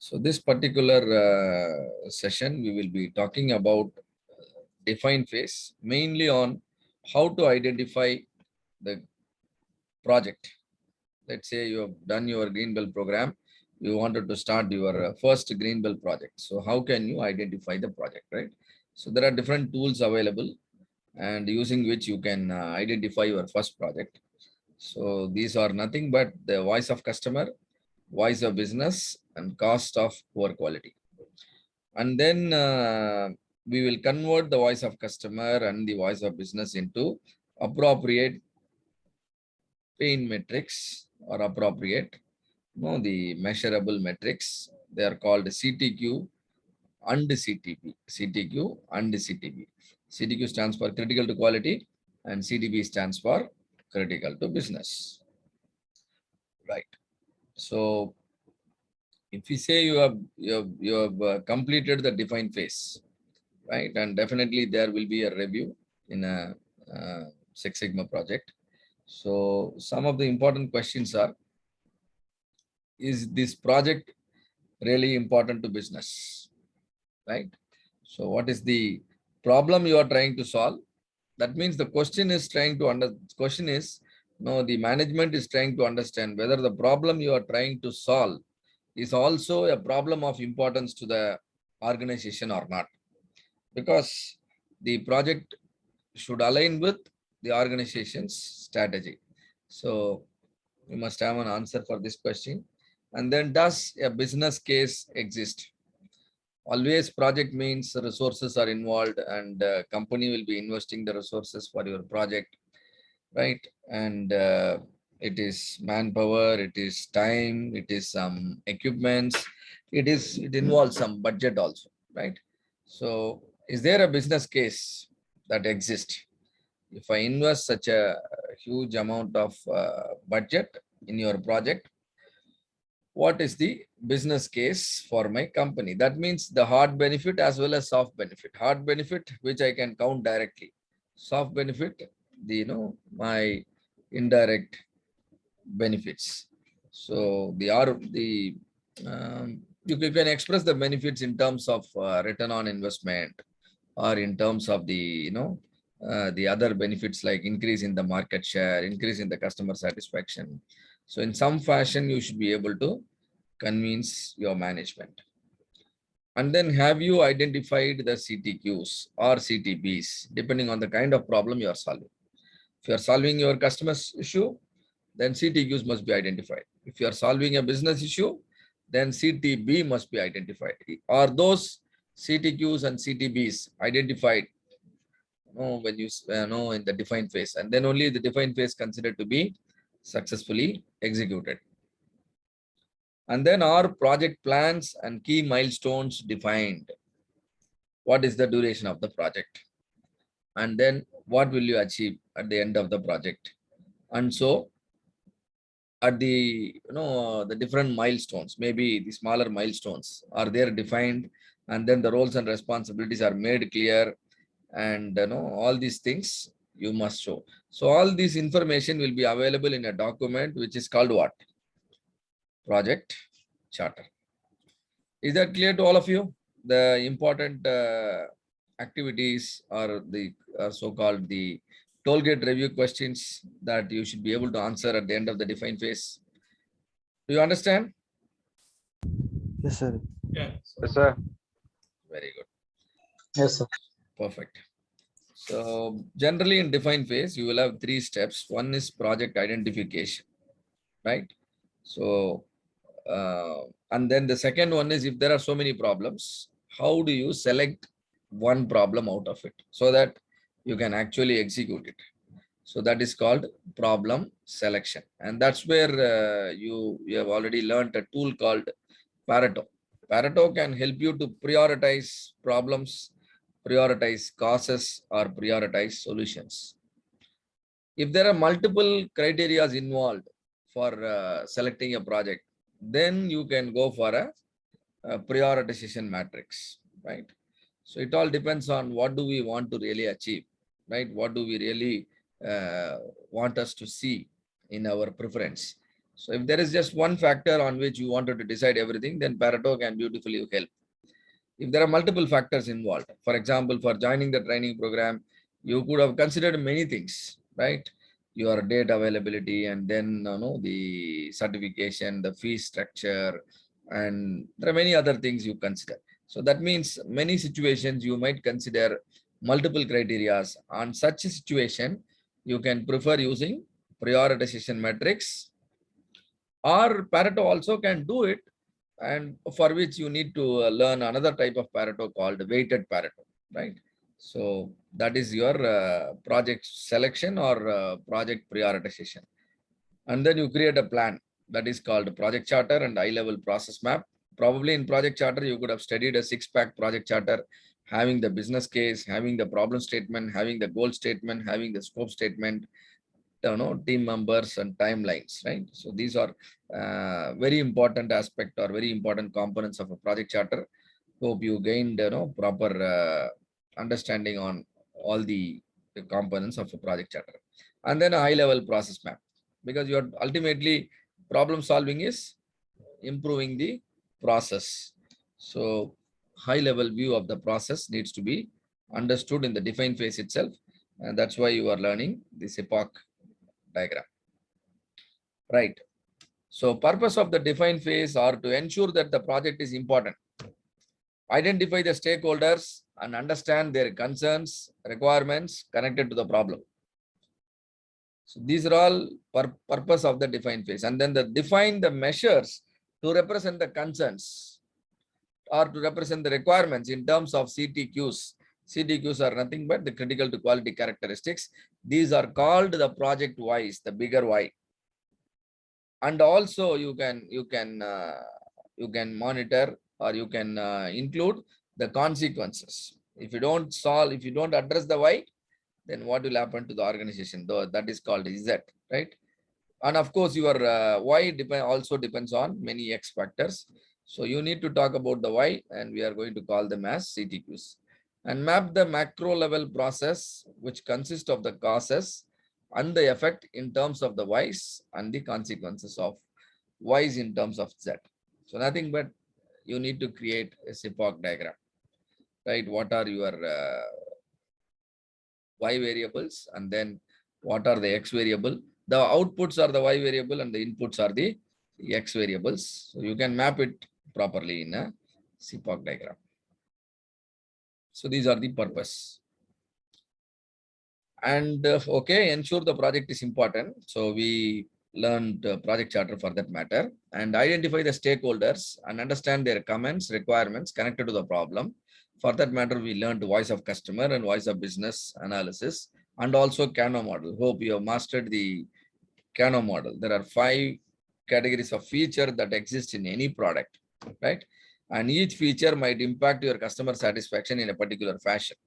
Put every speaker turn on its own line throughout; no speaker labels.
So this particular session, we will be talking about define phase, mainly on how to identify the project. Let's say you have done your green belt program, you wanted to start your first green belt project. So how can you identify the project, right? So there are different tools available and using which you can identify your first project. So these are nothing but the voice of customer, voice of business, and cost of poor quality. And then we will convert the voice of customer and the voice of business into appropriate pain metrics or appropriate, the measurable metrics. They are called CTQ and CTB. CTQ and CTB. CTQ stands for critical to quality and CTB stands for critical to business. Right. So if we say you have completed the define phase, right, and definitely there will be a review in a Six Sigma project. So some of the important questions are: is this project really important to business, right? So what is the problem you are trying to solve? That means the question is the management is trying to understand whether the problem you are trying to solve is also a problem of importance to the organization or not, because the project should align with the organization's strategy. So you must have an answer for this question. And then, does a business case exist? Always project means resources are involved and company will be investing the resources for your project, right? And it is manpower, it is time, it is some equipments, it involves some budget also, right? So is there a business case that exists? If I invest such a huge amount of budget in your project, what is the business case for my company? That means the hard benefit as well as soft benefit. Hard benefit, which I can count directly. Soft benefit, my indirect benefits. So you can express the benefits in terms of return on investment, or in terms of the other benefits like increase in the market share, increase in the customer satisfaction. So in some fashion, you should be able to convince your management. And then, have you identified the CTQs or CTBs, depending on the kind of problem you are solving? If you are solving your customer's issue, then CTQs must be identified. If you are solving a business issue, then CTB must be identified. Are those CTQs and CTBs identified when you know in the define phase? And then only the define phase considered to be successfully executed. And then, are project plans and key milestones defined? What is the duration of the project? And then what will you achieve at the end of the project? And so at the different milestones, maybe the smaller milestones are there defined, and then the roles and responsibilities are made clear, and all these things you must show. So all this information will be available in a document which is called what? Project charter. Is that clear to all of you? The important activities or the so-called the toll gate review questions that you should be able to answer at the end of the define phase. Do you understand?
Yes, sir.
Yeah.
Yes, sir.
Very good.
Yes, sir.
Perfect. So generally in define phase, you will have 3 steps. One is project identification, right? So, and then the second one is, if there are so many problems, how do you select one problem out of it so that you can actually execute it? So that is called problem selection. And that's where you have already learned a tool called Pareto. Pareto can help you to prioritize problems, prioritize causes, or prioritize solutions. If there are multiple criteria involved for selecting a project, then you can go for a prioritization matrix, right? So it all depends on what do we want to really achieve, right? What do we really want us to see in our preference? So if there is just one factor on which you wanted to decide everything, then Pareto can beautifully help. If there are multiple factors involved, for example, for joining the training program, you could have considered many things, right? Your date availability, and then the certification, the fee structure, and there are many other things you consider. So that means many situations you might consider multiple criterias. On such a situation, you can prefer using prioritization metrics, or Pareto also can do it, and for which you need to learn another type of Pareto called weighted Pareto, right? So that is your project selection or project prioritization. And then you create a plan that is called project charter and high-level process map. Probably in project charter, you could have studied a 6-pack project charter, having the business case, having the problem statement, having the goal statement, having the scope statement, team members and timelines, right? So these are very important aspect or very important components of a project charter. Hope you gained proper understanding on all the components of a project charter. And then a high level process map, because you're ultimately problem solving is improving the process. So high level view of the process needs to be understood in the define phase itself, and that's why you are learning this epoch diagram, right? So purpose of the define phase are to ensure that the project is important, identify the stakeholders and understand their concerns, requirements connected to the problem. So these are all purpose of the define phase. And then define the measures to represent the concerns or to represent the requirements in terms of CTQs. CTQs are nothing but the critical to quality characteristics. These are called the project whys, the bigger why. And also you can monitor or you can include the consequences. If you don't address the why, then what will happen to the organization? Though that is called Z, right? And of course, your why also depends on many X factors. So you need to talk about the why, and we are going to call them as CTQs. And map the macro level process, which consists of the causes and the effect in terms of the whys and the consequences of whys in terms of Z. So nothing but you need to create a epoch diagram, right? What are your Y variables, and then what are the X variable? The outputs are the Y variable and the inputs are the X variables. So you can map it properly in a epoch diagram. So these are the purpose. And okay, ensure the project is important. So we learned project charter for that matter, and identify the stakeholders and understand their comments, requirements connected to the problem. For that matter, we learned voice of customer and voice of business analysis, and also Kano model. Hope you have mastered the Kano model. There are 5 categories of feature that exist in any product, right? And each feature might impact your customer satisfaction in a particular fashion.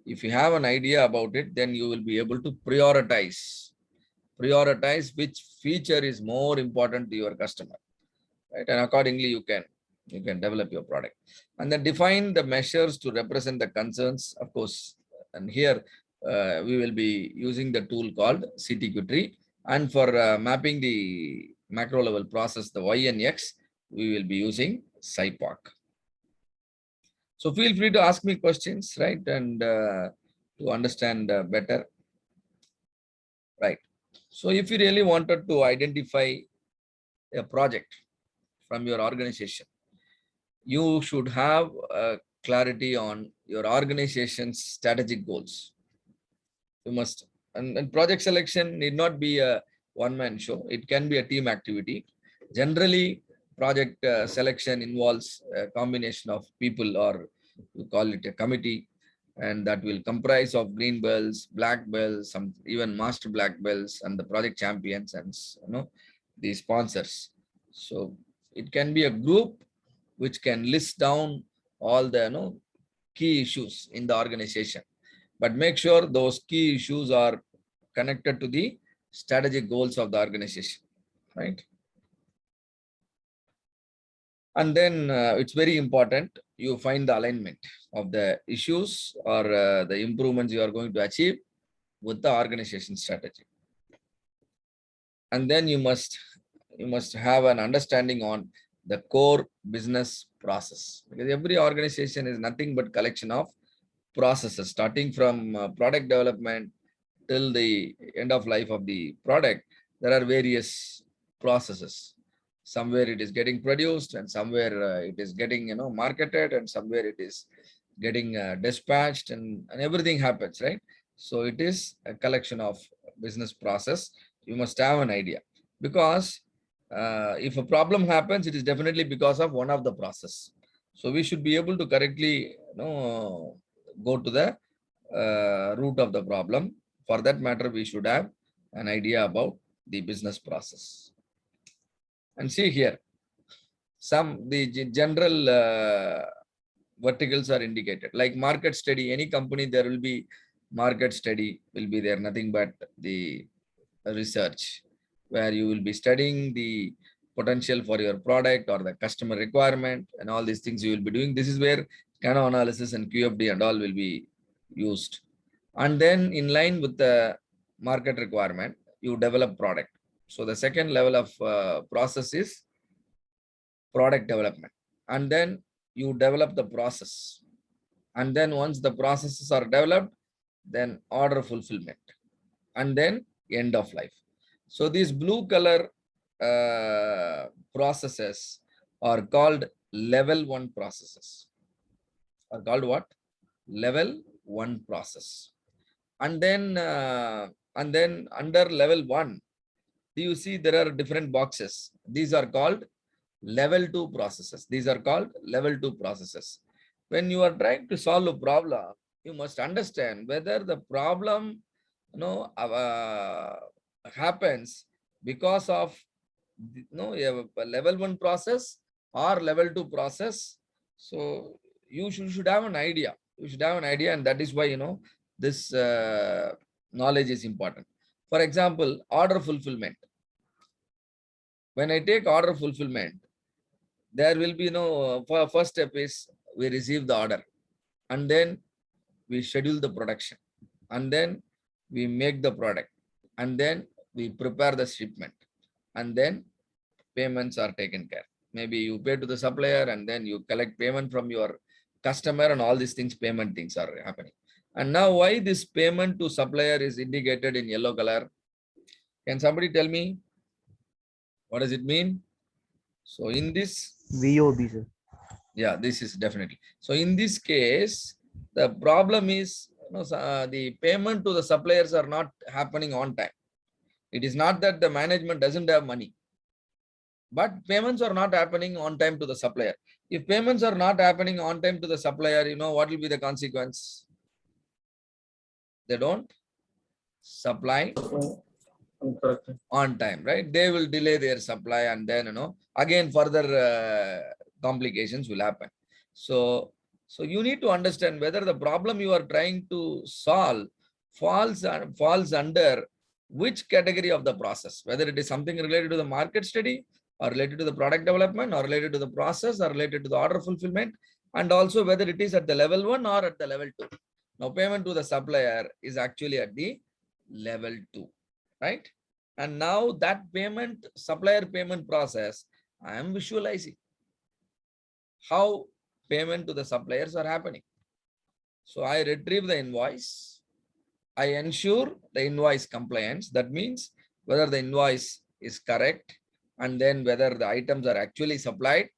If you have an idea about it, then you will be able to prioritize which feature is more important to your customer, right? And accordingly, you can develop your product. And then define the measures to represent the concerns, of course. And here we will be using the tool called CTQ tree. And for mapping the macro level process, the Y and X, we will be using SciPoc. So feel free to ask me questions, right? And to understand better, right? So if you really wanted to identify a project from your organization, you should have clarity on your organization's strategic goals. You must, and project selection need not be a one-man show. It can be a team activity. Generally, project selection involves a combination of people, or you call it a committee, and that will comprise of green belts, black belts, some even master black belts, and the project champions, and the sponsors. So it can be a group which can list down all the key issues in the organization, but make sure those key issues are connected to the strategic goals of the organization, right? And then it's very important you find the alignment of the issues or the improvements you are going to achieve with the organization strategy. And then you must you must have an understanding on the core business process, because every organization is nothing but collection of processes, starting from product development till the end of life of the product. There are various processes. Somewhere it is getting produced, and somewhere it is getting marketed, and somewhere it is getting dispatched, and everything happens, right? So it is a collection of business process. You must have an idea, because if a problem happens, it is definitely because of one of the process. So we should be able to correctly go to the root of the problem. For that matter, we should have an idea about the business process. And see here, the general verticals are indicated, like market study. Any company, there will be market study will be there, nothing but the research, where you will be studying the potential for your product or the customer requirement, and all these things you will be doing. This is where Kano analysis and QFD and all will be used. And then in line with the market requirement, you develop product. So the second level of process is product development. And then you develop the process. And then once the processes are developed, then order fulfillment. And then end of life. So these blue color processes are called level 1 processes. Are called what? Level 1 process. And then under level 1, you see there are different boxes. These are called level 2 processes. These are called level 2 processes. When you are trying to solve a problem, you must understand whether the problem happens because of a level 1 process or level 2 process. So you should have an idea. You should have an idea, and that is why this knowledge is important. For example, order fulfillment. When I take order fulfillment, there will be first step is we receive the order, and then we schedule the production, and then we make the product, and then we prepare the shipment, and then payments are taken care. Maybe you pay to the supplier, and then you collect payment from your customer, and all these things, payment things are happening. And now why this payment to supplier is indicated in yellow color? Can somebody tell me? What does it mean? So in this,
VOB, sir.
yeah, this is definitely. So in this case, the problem is the payment to the suppliers are not happening on time. It is not that the management doesn't have money, but payments are not happening on time to the supplier. If payments are not happening on time to the supplier, what will be the consequence? They don't supply on time, right? They will delay their supply, and then again further complications will happen. So you need to understand whether the problem you are trying to solve falls under which category of the process, whether it is something related to the market study, or related to the product development, or related to the process, or related to the order fulfillment, and also whether it is at the level 1 or at the level 2. Now payment to the supplier is actually at the level 2, right? And now that supplier payment process, I am visualizing how payment to the suppliers are happening. So I retrieve the invoice. I ensure the invoice compliance. That means whether the invoice is correct, and then whether the items are actually supplied,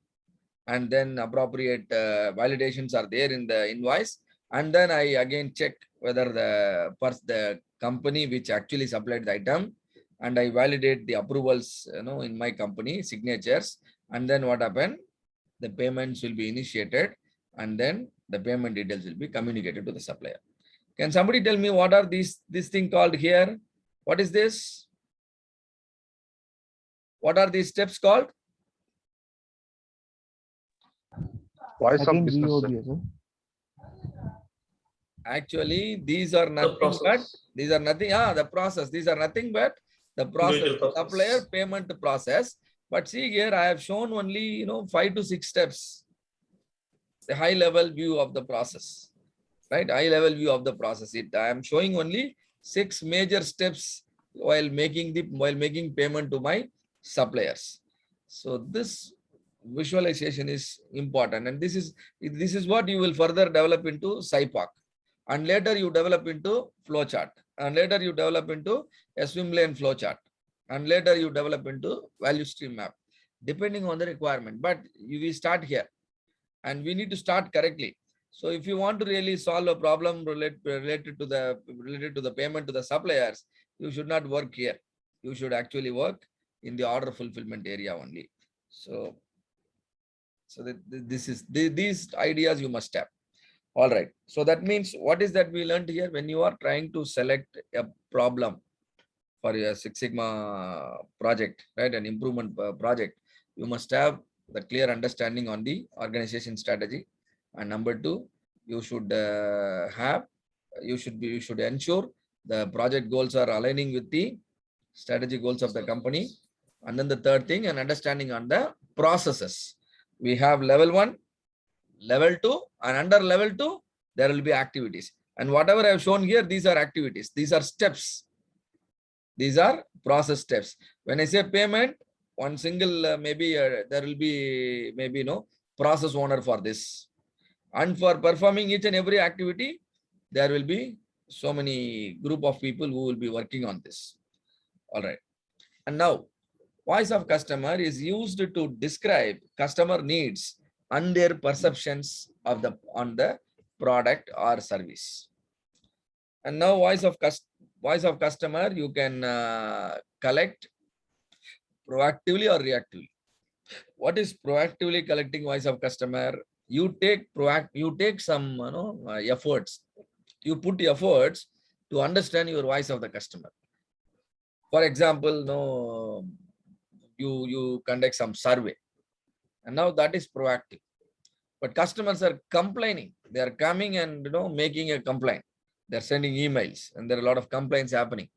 and then appropriate validations are there in the invoice. And then I again check whether the company which actually supplied the item, and I validate the approvals in my company signatures. And then what happened? The payments will be initiated, and then the payment details will be communicated to the supplier. Can somebody tell me what are this thing called here? What is this? What are these steps called?
Voice of
Again,
business,
VOB,
sir.
sir.
Actually, these are nothing but the process. These are nothing but the process, supplier payment process. But see here, I have shown only 5 to 6 steps. The high level view of the process, right? High level view of the process. I am showing only 6 major steps while making payment to my suppliers. So this visualization is important, and this is what you will further develop into SciPAC, and later you develop into flowchart, and later you develop into a swim lane flowchart, and later you develop into value stream map, depending on the requirement. But we start here, and we need to start correctly. So if you want to really solve a problem related to the payment to the suppliers, you should not work here. You should actually work in the order fulfillment area only. So these ideas you must have. All right. So that means what is that we learned here? When you are trying to select a problem for your Six Sigma project, right, an improvement project, you must have the clear understanding on the organization strategy. And number two, you should you should ensure the project goals are aligning with the strategy goals of the company. And then the third thing, an understanding on the processes. We have level 1, level 2, and under level 2, there will be activities. And whatever I have shown here, these are activities. These are steps. These are process steps. When I say payment, one single maybe there will be maybe process owner for this. And for performing each and every activity, there will be so many group of people who will be working on this. All right. And now, voice of customer is used to describe customer needs and their perceptions of on the product or service. And now voice of customer, you can collect proactively or reactively. What is proactively collecting voice of customer? You take some efforts. You put efforts to understand your voice of the customer. For example, you conduct some survey, and now that is proactive. But customers are complaining. They are coming and making a complaint. They're sending emails, and there are a lot of complaints happening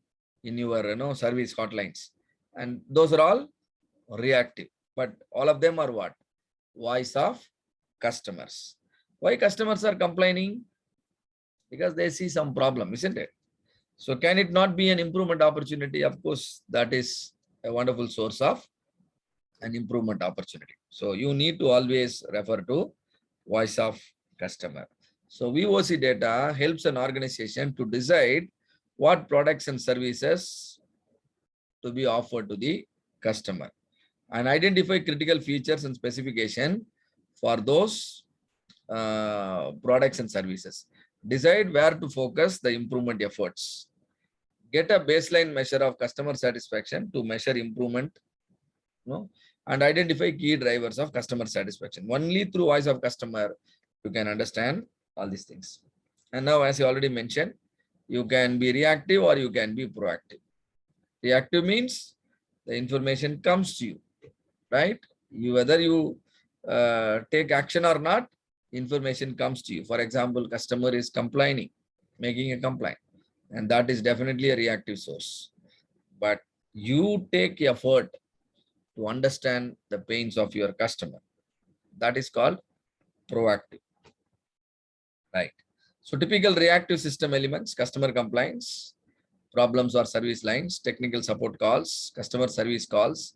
in your service hotlines, and those are all reactive. But all of them are what? Voice of customers. Why customers are complaining? Because they see some problem, isn't it? So can it not be an improvement opportunity? Of course, that is a wonderful source of an improvement opportunity. So you need to always refer to voice of customer. So VOC data helps an organization to decide what products and services to be offered to the customer, and identify critical features and specification for those products and services. Decide where to focus the improvement efforts. Get a baseline measure of customer satisfaction to measure improvement, and identify key drivers of customer satisfaction. Only through voice of customer you can understand all these things. And now, as I already mentioned, you can be reactive or you can be proactive. Reactive means the information comes to you, right? Whether you take action or not, information comes to you. For example, customer is complaining, making a complaint, and that is definitely a reactive source. But you take effort to understand the pains of your customer. That is called proactive, right? So typical reactive system elements: customer complaints, problems or service lines, technical support calls, customer service calls,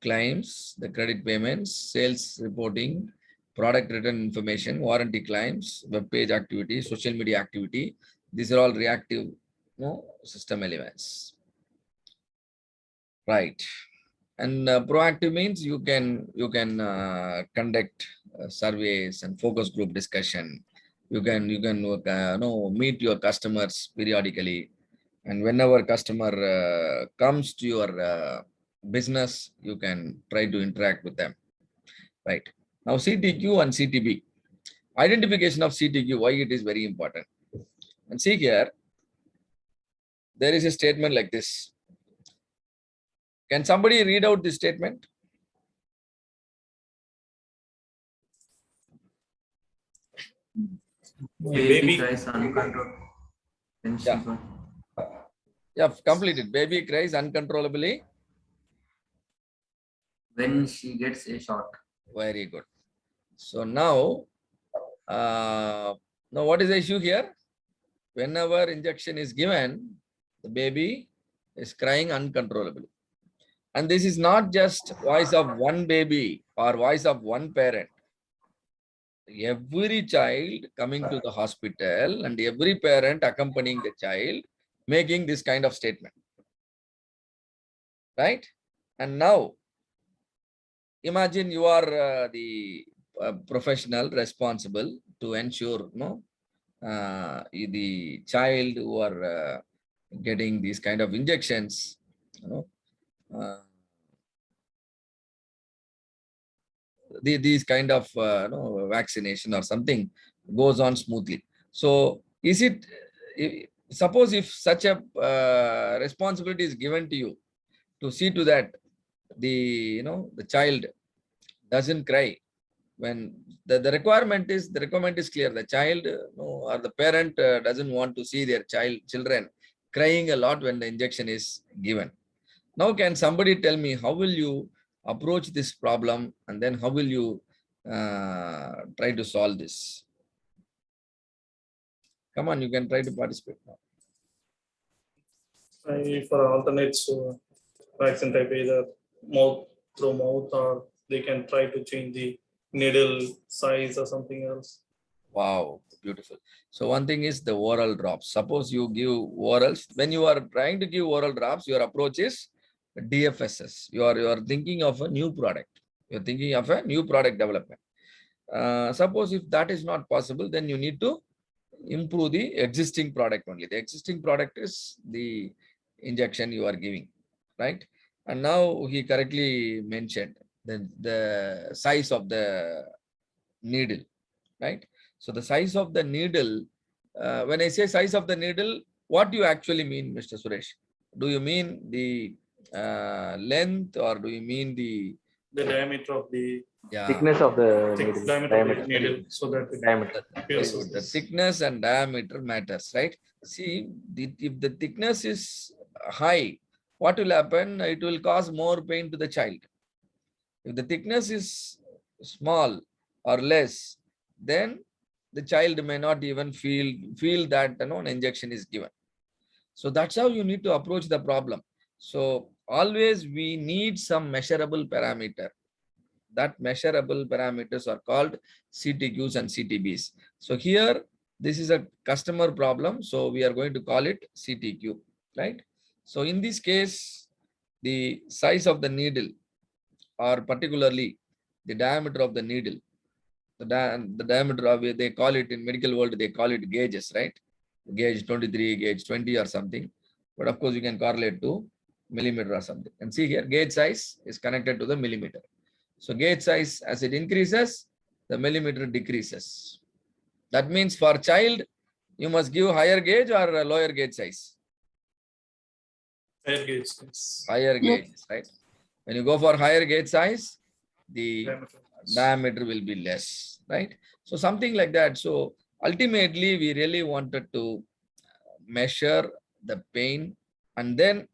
claims, the credit payments, sales reporting, product return information, warranty claims, web page activity, social media activity. These are all reactive system elements, right? And proactive means you can conduct surveys and focus group discussion. You can meet your customers periodically, and whenever customer comes to your business, you can try to interact with them, right? Now CTQ and CTB. Identification of CTQ, why it is very important. And see here, there is a statement like this. Can somebody read out this statement?
Baby cries uncontrolled.
Yeah. Yeah, completed. Baby cries uncontrollably
when she gets a shock.
Very good. So now what is the issue here? Whenever injection is given, the baby is crying uncontrollably. And this is not just voice of one baby or voice of one parent. Every child coming to the hospital and every parent accompanying the child making this kind of statement. Right? And now, imagine you are the professional responsible to ensure the child who are getting these kind of injections, these kind of vaccination or something goes on smoothly. So is it, suppose if such a responsibility is given to you to see to that the child doesn't cry when the requirement is clear, the child or the parent doesn't want to see their children crying a lot when the injection is given. Now can somebody tell me how will you approach this problem, and then how will you try to solve this? Come on, you can try to participate now.
For alternates vaccine type, either mouth through mouth, or they can try to change the needle size or something else.
Wow, beautiful. So one thing is the oral drops. Suppose you give orals. When you are trying to give oral drops, your approach is DFSS. You are thinking of a new product. You're thinking of a new product development. Suppose if that is not possible, then you need to improve the existing product only. The existing product is the injection you are giving, right? And now he correctly mentioned the size of the needle, right? So the size of the needle, when I say size of the needle, what do you actually mean, Mr. Suresh? Do you mean the length, or do you mean the
diameter of the
Thickness of the needle.
diameter of the needle, so that it
Diameter.
appears
the
as-
thickness and diameter matters, right? See, if the thickness is high, what will happen? It will cause more pain to the child. If the thickness is small or less, then the child may not even feel that an injection is given. So that's how you need to approach the problem. So always we need some measurable parameter. That measurable parameters are called CTQs and CTBs. So here, this is a customer problem. So we are going to call it CTQ, right? So in this case, the size of the needle, or particularly the diameter of the needle, the diameter of it, they call it in medical world, they call it gauges, right? Gauge 23, gauge 20 or something. But of course, you can correlate to millimeter or something. And see here, gauge size is connected to the millimeter. So gauge size, as it increases, the millimeter decreases. That means for child, you must give higher gauge or a lower gauge size?
higher gauge size.
Higher gauge, right? When you go for higher gauge size, the diameter will be less, right? So something like that. So ultimately, we really wanted to measure the pain and then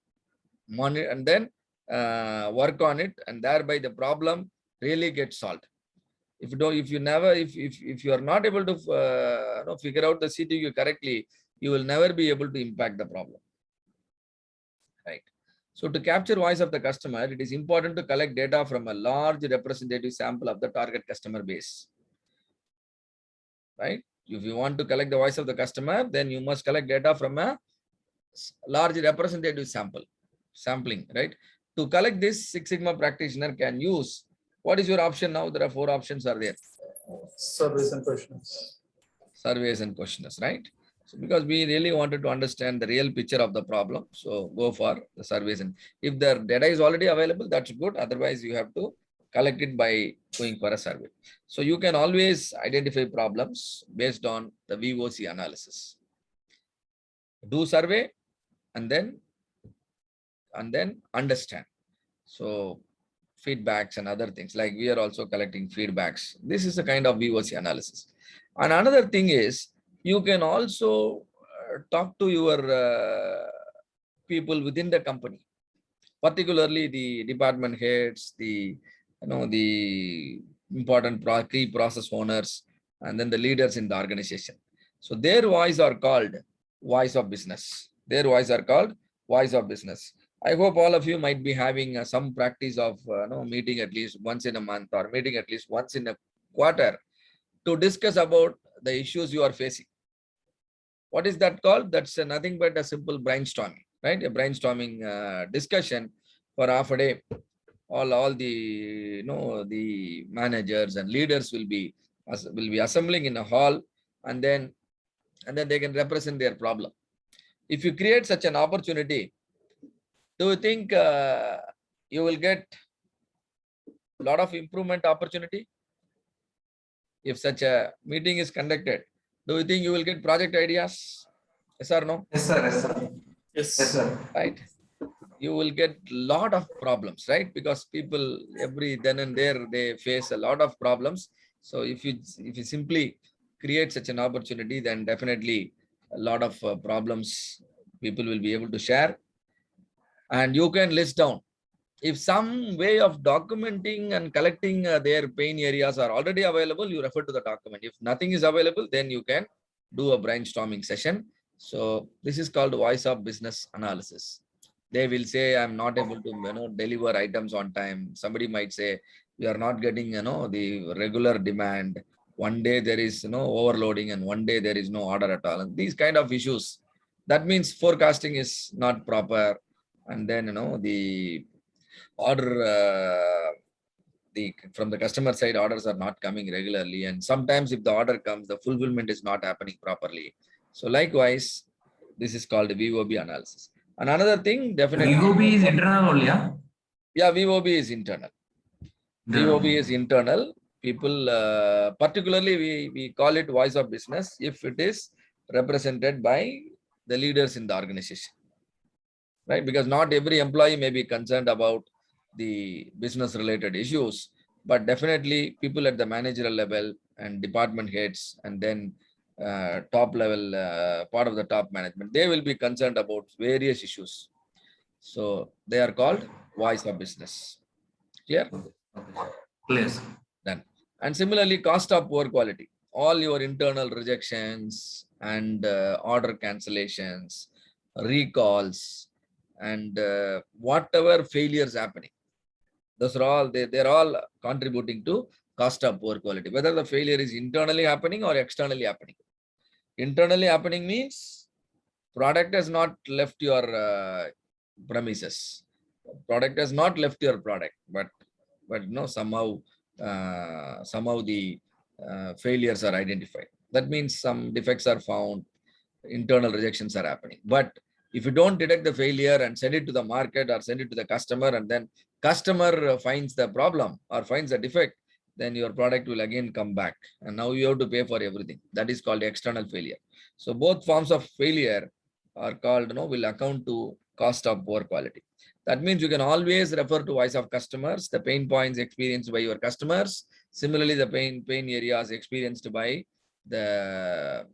monitor and then work on it, and thereby the problem really gets solved. If you are not able to figure out the CTQ correctly, you will never be able to impact the problem, right? So to capture voice of the customer, it is important to collect data from a large representative sample of the target customer base, right? If you want to collect the voice of the customer, then you must collect data from a large representative sampling, right? To collect this, Six Sigma practitioner can use, what is your option now? There are 4 options are there.
Surveys and questions.
Surveys and questionnaires, right? So because we really wanted to understand the real picture of the problem, so go for the surveys. And if the data is already available, that's good. Otherwise, you have to collect it by going for a survey. So you can always identify problems based on the VOC analysis. Do survey and then understand. So feedbacks and other things, like we are also collecting feedbacks. This is a kind of VOC analysis. And another thing is, you can also talk to your people within the company, particularly the department heads, the important key process owners, and then the leaders in the organization. So their voice are called voice of business. Their voice are called voice of business. I hope all of you might be having some practice of meeting at least once in a month or meeting at least once in a quarter to discuss about the issues you are facing. What is that called? That's nothing but a simple brainstorming, right? A brainstorming discussion for half a day. All the the managers and leaders will be assembling in a hall, and then they can represent their problem. If you create such an opportunity, do you think you will get a lot of improvement opportunity? If such a meeting is conducted, do you think you will get project ideas? Yes or no?
Yes, sir. Yes, sir.
Yes.
Yes, sir.
Right. You will get lot of problems, right? Because people every then and there they face a lot of problems. So if you simply create such an opportunity, then definitely a lot of problems people will be able to share, and you can list down. If some way of documenting and collecting their pain areas are already available, you refer to the document. If nothing is available, then you can do a brainstorming session. So this is called voice of business analysis. They will say, I'm not able to deliver items on time. Somebody might say, we are not getting the regular demand. One day there is overloading, and one day there is no order at all. And these kind of issues, that means forecasting is not proper. And then the order from the customer side, orders are not coming regularly, and sometimes if the order comes, the fulfillment is not happening properly. So likewise, this is called VOB analysis. And another thing, definitely
VOB is internal only, yeah?
Yeah, VOB is internal. VOB is internal. People, particularly we call it voice of business if it is represented by the leaders in the organization, right? Because not every employee may be concerned about the business related issues, but definitely people at the managerial level and department heads, and then top level part of the top management, they will be concerned about various issues. So they are called voice of business. Clear?
Clear, sir.
Done. And similarly, cost of poor quality, all your internal rejections and order cancellations, recalls, and whatever failures happening, those are all they're all contributing to cost of poor quality, whether the failure is internally happening or externally happening. Internally happening means product has not left your premises, product has not left your product, but somehow the failures are identified. That means some defects are found, internal rejections are happening. But if you don't detect the failure and send it to the market or send it to the customer, and then customer finds the problem or finds the defect, then your product will again come back, and now you have to pay for everything. That is called external failure. So both forms of failure are called, will account to cost of poor quality. That means you can always refer to voice of customers, the pain points experienced by your customers. Similarly, the pain areas experienced by the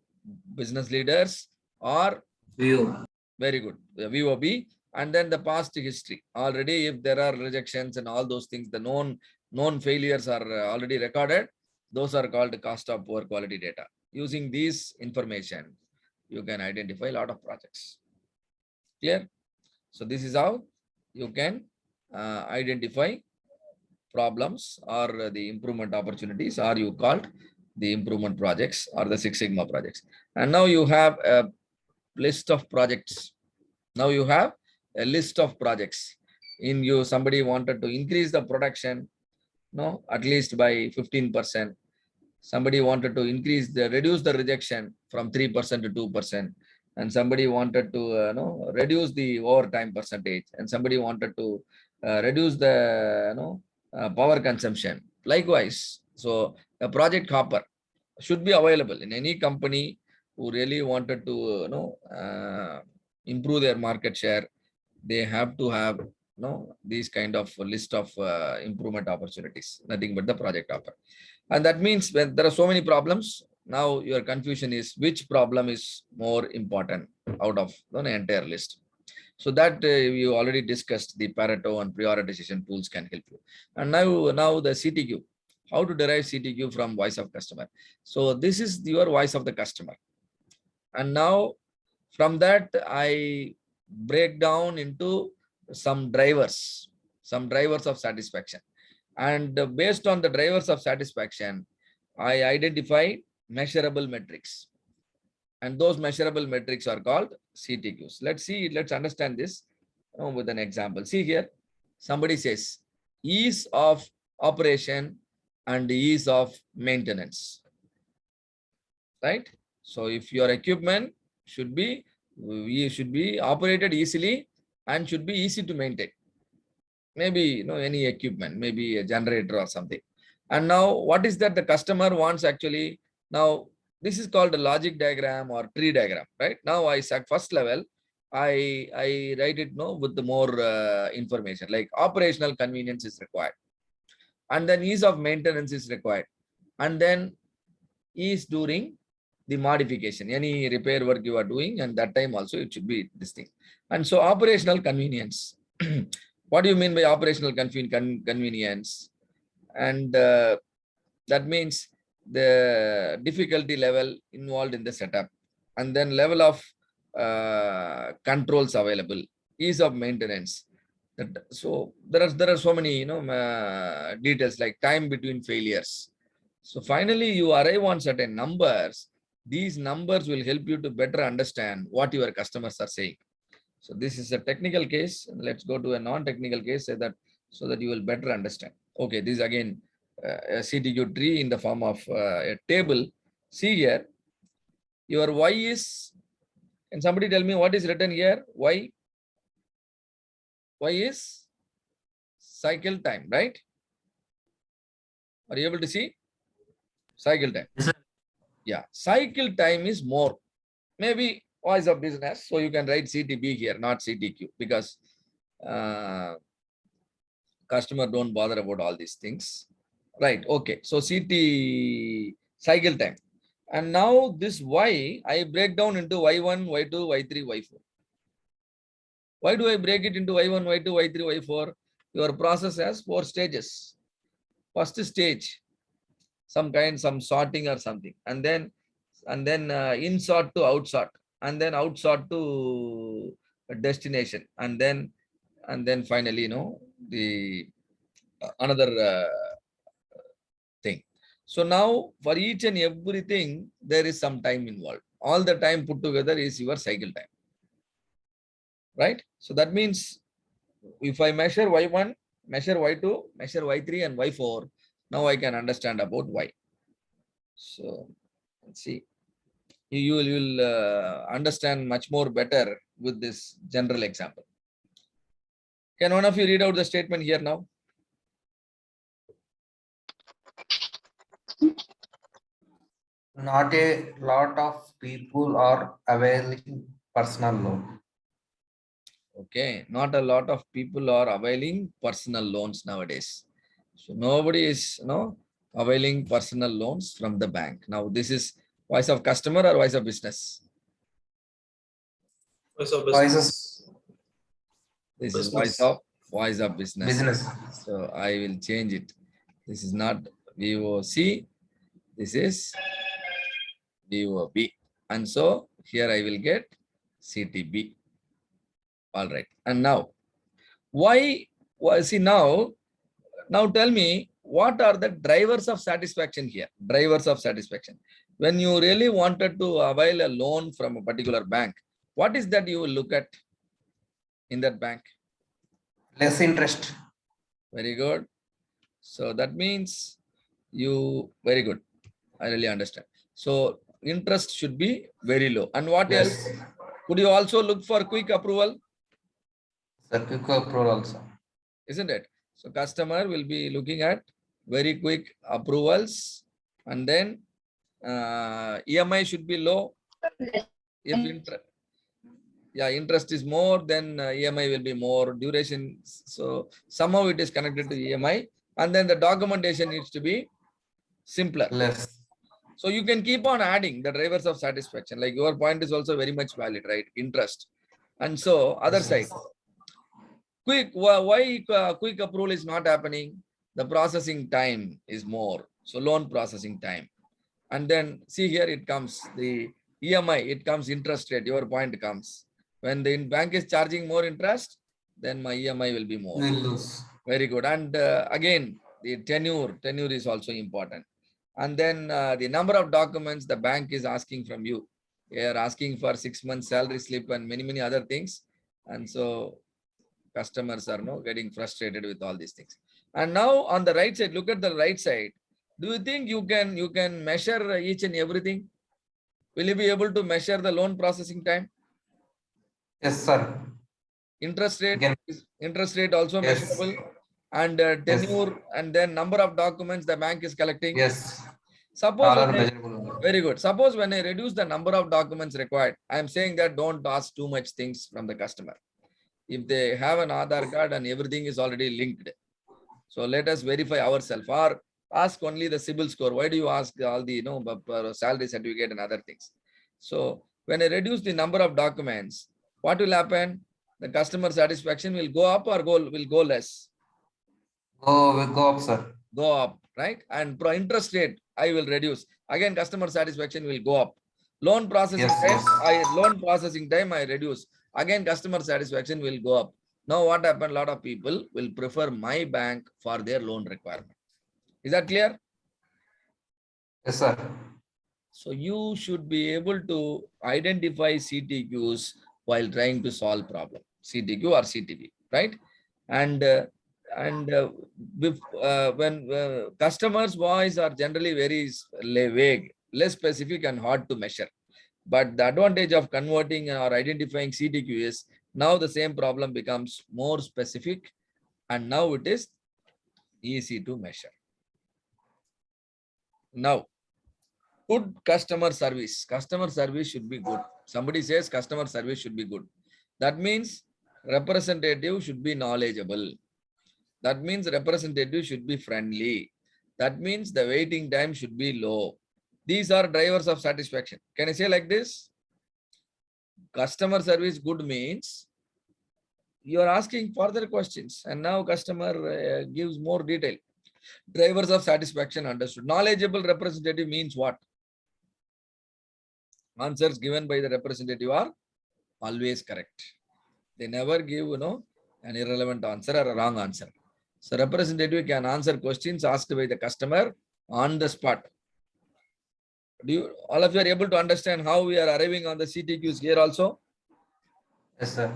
business leaders, or
VOB.
very good, the VOB, and then the past history. Already, if there are rejections and all those things, the known failures are already recorded. Those are called cost of poor quality data. Using these information, you can identify a lot of projects. Clear? So this is how you can identify problems or the improvement opportunities, or you called the improvement projects or the Six Sigma projects. And now you have a list of projects. Now you have a list of projects. Somebody wanted to increase the production, at least by 15%. Somebody wanted to reduce the rejection from 3% to 2%. And somebody wanted to reduce the overtime percentage, and somebody wanted to reduce the power consumption. Likewise, so a project hopper should be available in any company who really wanted to improve their market share. They have to have these kind of list of improvement opportunities, nothing but the project hopper. And that means when there are so many problems, now your confusion is which problem is more important out of the entire list. So that you already discussed, the Pareto and prioritization tools can help you. And now the CTQ, how to derive CTQ from voice of customer. So this is your voice of the customer. And now from that, I break down into some drivers of satisfaction. And based on the drivers of satisfaction, I identify measurable metrics. And those measurable metrics are called CTQs. Let's understand this with an example. See here, somebody says ease of operation and ease of maintenance, right? So if your equipment should be operated easily and should be easy to maintain. Maybe any equipment, maybe a generator or something. And now what is that the customer wants actually? Now this is called a logic diagram or tree diagram, right? Now I said first level, I write it with the more information, like operational convenience is required, and then ease of maintenance is required, and then ease during the modification, any repair work you are doing, and that time also it should be this thing. And so operational convenience. What do you mean by operational convenience? And that means the difficulty level involved in the setup, and then level of controls available, ease of maintenance. So there are so many details like time between failures. So finally you arrive on certain numbers. These numbers will help you to better understand what your customers are saying. So this is a technical case. Let's go to a non-technical case so that you will better understand. Okay, this is again a CTQ tree in the form of a table. See here, your Y is, can somebody tell me what is written here? Y is cycle time, right? Are you able to see? Cycle time.
Yes, sir.
Yeah, cycle time is more. Maybe voice of business. So you can write CTB here, not CTQ, because customer don't bother about all these things. Right. Okay. So CT cycle time. And now this Y, I break down into Y1, Y2, Y3, Y4. Why do I break it into Y1, Y2, Y3, Y4? Your process has 4 stages. First stage, some sorting or something, and then insort to outsort, and then outsort to destination, and then finally the another thing. So now for each and everything there is some time involved. All the time put together is your cycle time, right? So that means if I measure Y1, measure Y2, measure Y3 and Y4, now I can understand about Y. So let's see. You will understand much more better with this general example. Can one of you read out the statement here now?
Not a lot of people are availing personal loan.
Okay, not a lot of people are availing personal loans nowadays. So nobody is availing personal loans from the bank. Now this is voice of customer or voice of business?
Voice of
Voices
business.
This is
Business.
voice of business.
business.
So I will change it. This is not VOC. This is VOB. And so here I will get CTB. All right. And now, why see now tell me, what are the drivers of satisfaction here? Drivers of satisfaction. When you really wanted to avail a loan from a particular bank, what is that you will look at in that bank?
Less interest.
Very good. So that means very good. I really understand. So interest should be very low. And what else?
Yes.
Could you also look for quick approval?
The quick approval also.
Isn't it? So customer will be looking at very quick approvals, and then EMI should be low. If interest is more, then EMI will be more, duration. So somehow it is connected to EMI, and then the documentation needs to be simpler.
Less.
So you can keep on adding the drivers of satisfaction. Like your point is also very much valid, right? Interest. And so other side, why quick approval is not happening? The processing time is more. So loan processing time. And then see here it comes, the EMI, it comes interest rate. Your point comes. When the bank is charging more interest, then my EMI will be more.
We'll lose.
Very good. And again, the tenure is also important. And then the number of documents the bank is asking from you. They are asking for 6 months salary slip and many other things. And so customers are getting frustrated with all these things. And now on the right side, look at the right side. Do you think you can measure each and everything? Will you be able to measure the loan processing time?
Yes, sir.
Interest rate
Again.
is interest rate also
Yes.
measurable, and tenure, and then number of documents the bank is collecting.
Yes.
Suppose
All are
when I-
measurable.
very good. Suppose when I reduce the number of documents required, I am saying that don't ask too much things from the customer. If they have an Aadhaar card and everything is already linked, so let us verify ourselves, or ask only the CIBIL score. Why do you ask all the salary certificate and other things? So when I reduce the number of documents, what will happen? The customer satisfaction will go up or will go less?
We'll go up, sir.
Go up, right? And interest rate, I will reduce. Again, customer satisfaction will go up. Loan processing
Yes,
time,
yes.
loan processing time I reduce. Again, customer satisfaction will go up. Now what happened? A lot of people will prefer my bank for their loan requirement. Is that clear?
Yes, sir.
So you should be able to identify CTQs while trying to solve problem. CTQ or CTV, right? And when customers' voice are generally very vague, less specific and hard to measure. But the advantage of converting or identifying CTQ is now the same problem becomes more specific, and now it is easy to measure. Now, good customer service. Customer service should be good. Somebody says customer service should be good. That means representative should be knowledgeable. That means representative should be friendly. That means the waiting time should be low. These are drivers of satisfaction. Can I say like this? Customer service good means you are asking further questions, and now customer gives more detail. Drivers of satisfaction understood. Knowledgeable representative means what? Answers given by the representative are always correct. They never give, an irrelevant answer or a wrong answer. So representative can answer questions asked by the customer on the spot. All of you are able to understand how we are arriving on the CTQs here also?
Yes, sir.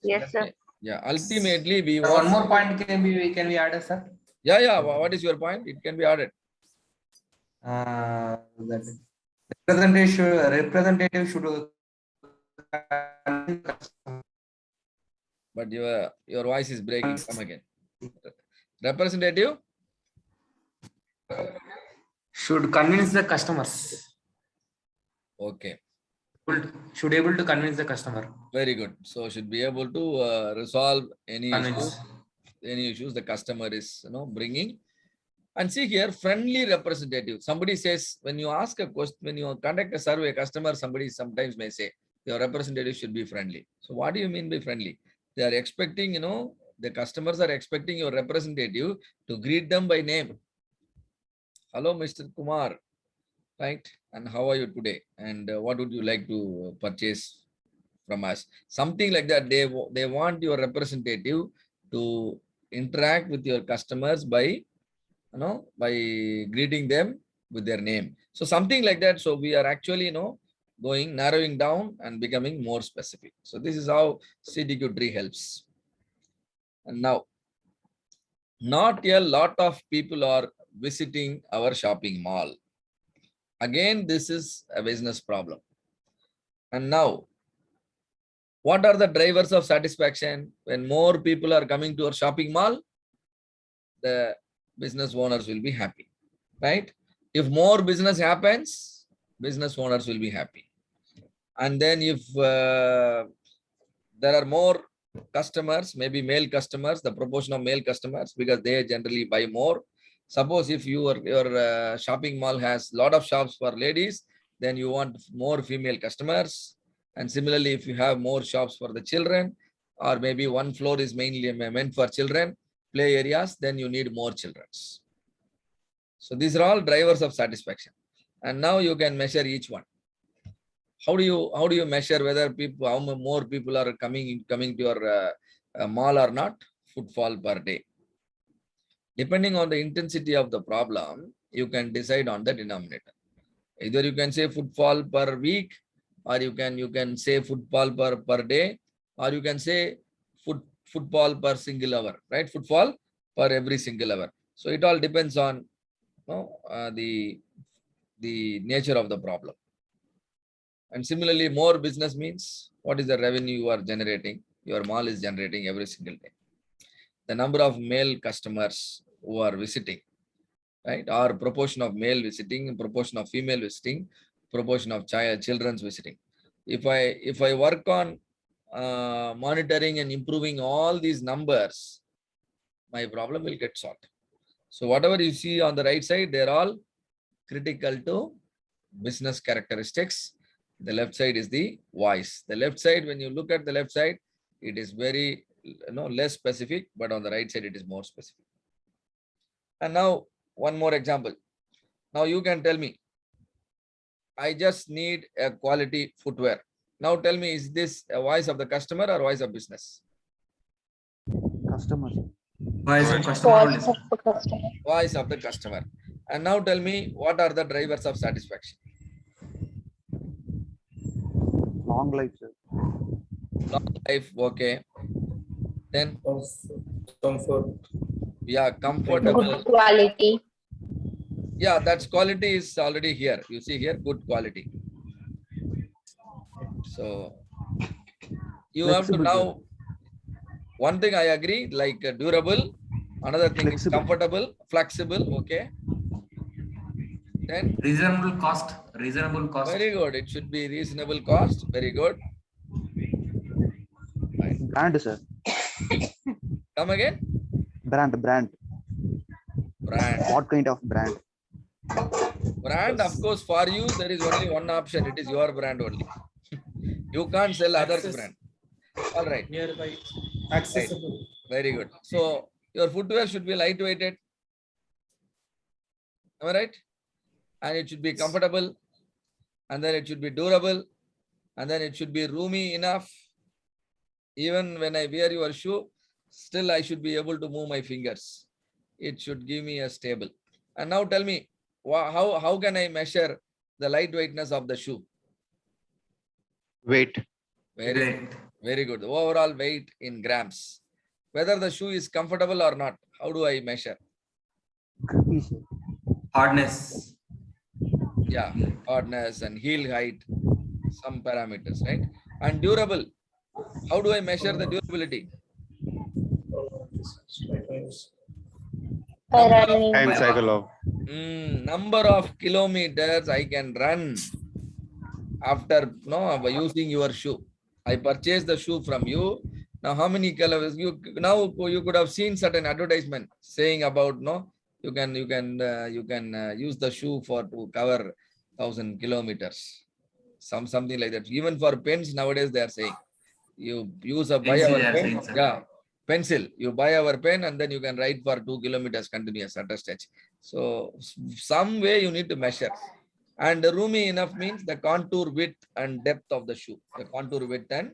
Yes, sir.
Yeah, ultimately we
Sir,
want...
one more point can we add, sir?
Yeah. What is your point? It can be added.
That representative should
But your voice is breaking. Come again. Representative
Should convince the customers.
okay.
Should able to convince the customer.
Very good. So should be able to resolve any
Convince.
issues the customer is bringing. And see here, friendly representative. Somebody says when you ask a question, when you conduct a survey, customer, somebody sometimes may say your representative should be friendly. So what do you mean by friendly? They are expecting, the customers are expecting your representative to greet them by name. Hello, Mr. Kumar, right? And how are you today? And what would you like to purchase from us? Something like that. They want your representative to interact with your customers by, by greeting them with their name. So something like that. So we are actually, narrowing down and becoming more specific. So this is how CTQ tree helps. And now, not a lot of people are visiting our shopping mall. Again, this is a business problem. And now, what are the drivers of satisfaction? When more people are coming to our shopping mall, the business owners will be happy, right? If more business happens, business owners will be happy. And then if there are more customers, maybe male customers, the proportion of male customers, because they generally buy more. Suppose if your shopping mall has a lot of shops for ladies, then you want more female customers. And similarly, if you have more shops for the children, or maybe one floor is mainly meant for children, play areas, then you need more children. So these are all drivers of satisfaction. And now you can measure each one. How do you measure whether how more people are coming to your mall or not, footfall per day. Depending on the intensity of the problem, you can decide on the denominator. Either you can say footfall per week, or you can say footfall per day, or you can say footfall per single hour, right? Footfall per every single hour. So it all depends on the nature of the problem. And similarly, more business means what is the revenue you are generating, your mall is generating every single day. The number of male customers who are visiting, right? Or proportion of male visiting, proportion of female visiting, proportion of children's visiting. If I work on monitoring and improving all these numbers, my problem will get solved. So whatever you see on the right side, they're all critical to business characteristics. The left side is the voice. The left side, when you look at the left side, it is very less specific, but on the right side, it is more specific. And now one more example. Now you can tell me, I just need a quality footwear. Now tell me, is this a voice of the customer or voice of business?
Customer.
Voice of customer only, sir.
Voice of the customer. And now tell me, what are the drivers of satisfaction?
Long life, sir.
Long life, okay. Then,
Comfort.
yeah, comfortable.
Good quality.
Yeah, that's quality is already here. You see here, good quality. So you have to
Flexible,
now, one thing I agree, like durable, another thing is
Flexible.
comfortable, flexible, okay. Then
Reasonable cost. Reasonable cost.
very good. It should be reasonable cost. Very good.
Brand, sir.
Come again.
Brand.
Brand.
What kind of brand?
Brand, of course, for you, there is only one option. It is your brand only. You can't sell others'
Access.
brand. All right.
Nearby. Accessible.
Very good. So your footwear should be lightweighted. Am I right? And it should be comfortable. And then it should be durable. And then it should be roomy enough. Even when I wear your shoe, still I should be able to move my fingers. It should give me a stable. And now tell me, how can I measure the lightweightness of the shoe?
Weight.
Very good. The overall weight in grams. Whether the shoe is comfortable or not, how do I measure?
Grippy, sir.
Hardness.
Yeah, hardness and heel height, some parameters, right? And durable. How do I measure the durability?
Running.
Time cycle of
Number of kilometers I can run after using your shoe. I purchased the shoe from you. Now, how many kilometers? You could have seen certain advertisement saying about you can use the shoe to cover 1,000 kilometers, something like that. Even for pens nowadays they are saying you buy
Pencil
our
they are
pen,
saying, sir.
yeah, pencil. You buy our pen and then you can write for 2 kilometers continuous at a stretch. So some way you need to measure. And the roomy enough means the contour width and depth of the shoe. The contour width and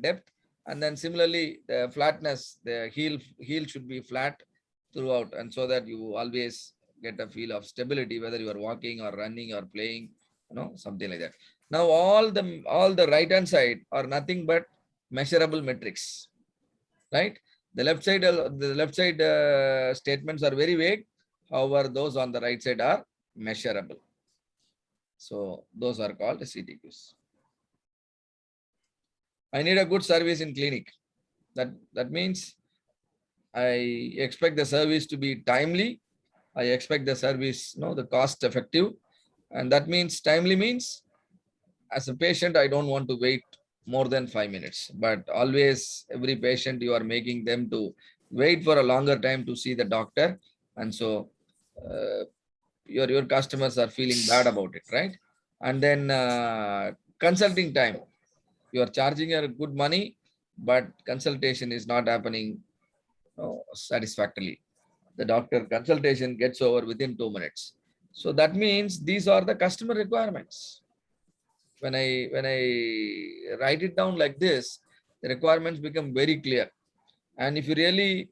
depth. And then similarly, the flatness, the heel should be flat throughout, and so that you always get a feel of stability, whether you are walking or running or playing, something like that. Now all the right hand side are nothing but measurable metrics, right? The left side statements are very vague. However, those on the right side are measurable. So those are called CTQs. I need a good service in clinic. That means I expect the service to be timely. I expect the service, the cost effective. And that means timely means as a patient, I don't want to wait more than 5 minutes, but always every patient you are making them to wait for a longer time to see the doctor. And so your customers are feeling bad about it, right? And then consulting time, you are charging a good money, but consultation is not happening satisfactorily. The doctor consultation gets over within 2 minutes. So that means these are the customer requirements. When I write it down like this, the requirements become very clear. And if you really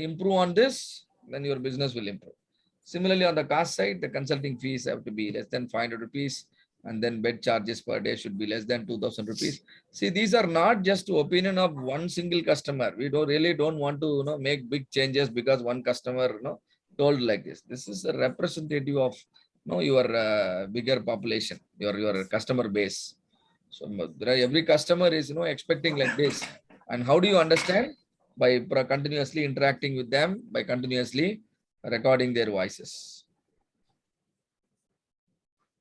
improve on this, then your business will improve. Similarly, on the cost side, the consulting fees have to be less than 500 rupees, and then bed charges per day should be less than 2,000 rupees. See, these are not just opinion of one single customer. We don't want to make big changes because one customer told like this. This is a representative of your bigger population, your customer base. So every customer is expecting like this. And how do you understand? By continuously interacting with them, by continuously recording their voices.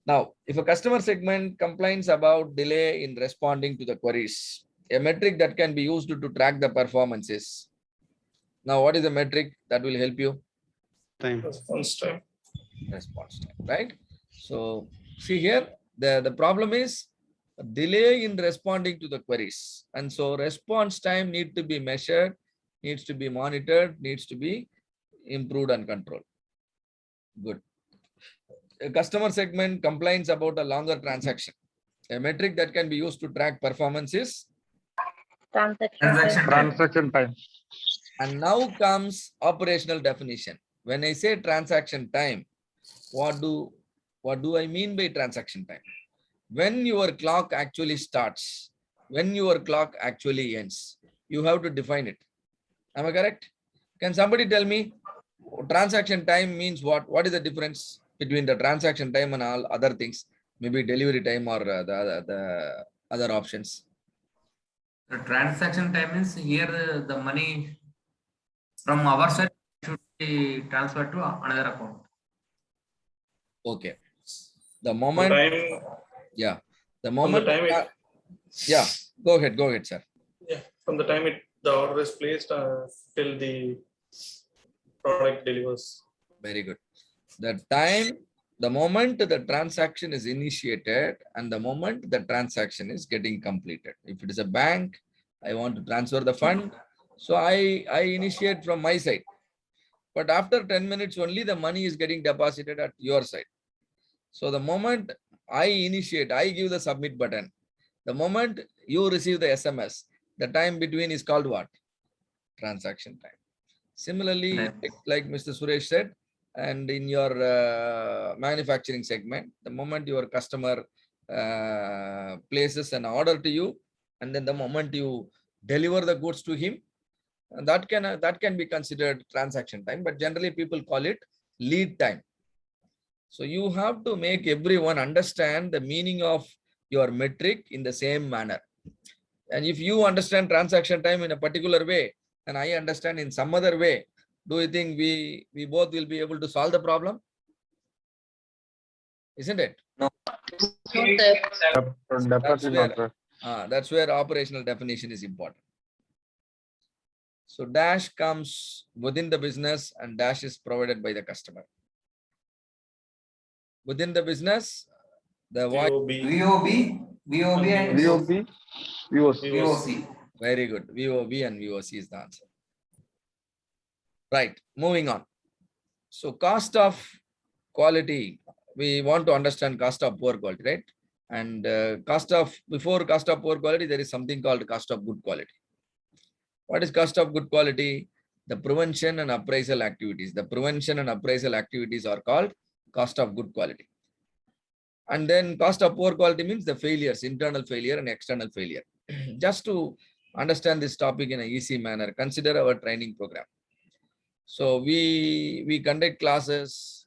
Now, if a customer segment complains about delay in responding to the queries, a metric that can be used to track the performances. Now, what is a metric that will help you?
Response time.
Response time, right? So, see here, the problem is delay in responding to the queries. And so response time needs to be measured, needs to be monitored, needs to be improved and controlled. Good. A customer segment complains about a longer transaction. A metric that can be used to track performance is
Transaction time.
And now comes operational definition. When I say transaction time, what do I mean by transaction time? When your clock actually starts, when your clock actually ends, you have to define it. Am I correct? Can somebody tell me transaction time means what? What is the difference between the transaction time and all other things? Maybe delivery time or the other options.
The transaction time is here the money from our side should be transferred to another account.
Okay. The moment,
Time,
yeah. The
from the
moment,
time it,
yeah. Go ahead, sir.
yeah, from the time the order is placed till the product delivers.
Very good. The moment the transaction is initiated and the moment the transaction is getting completed. If it is a bank, I want to transfer the fund. So I initiate from my side. But after 10 minutes only, the money is getting deposited at your side. So the moment I initiate, I give the submit button. The moment you receive the SMS, the time between is called what? Transaction time. Similarly, like Mr. Suresh said, and in your manufacturing segment, the moment your customer places an order to you, and then the moment you deliver the goods to him, that can be considered transaction time, but generally people call it lead time. So you have to make everyone understand the meaning of your metric in the same manner. And if you understand transaction time in a particular way, and I understand in some other way, do you think we both will be able to solve the problem? Isn't it?
No.
That's where operational definition is important. So dash comes within the business and dash is provided by the customer. Within the business, the voice.
VOB and VOC.
Very good. VOB and VOC is the answer. Right, moving on. So cost of quality, we want to understand cost of poor quality, right? And before cost of poor quality, there is something called cost of good quality. What is cost of good quality? The prevention and appraisal activities. The prevention and appraisal activities are called cost of good quality. And then cost of poor quality means the failures, internal failure and external failure. Just to understand this topic in an easy manner, consider our training program. So we conduct classes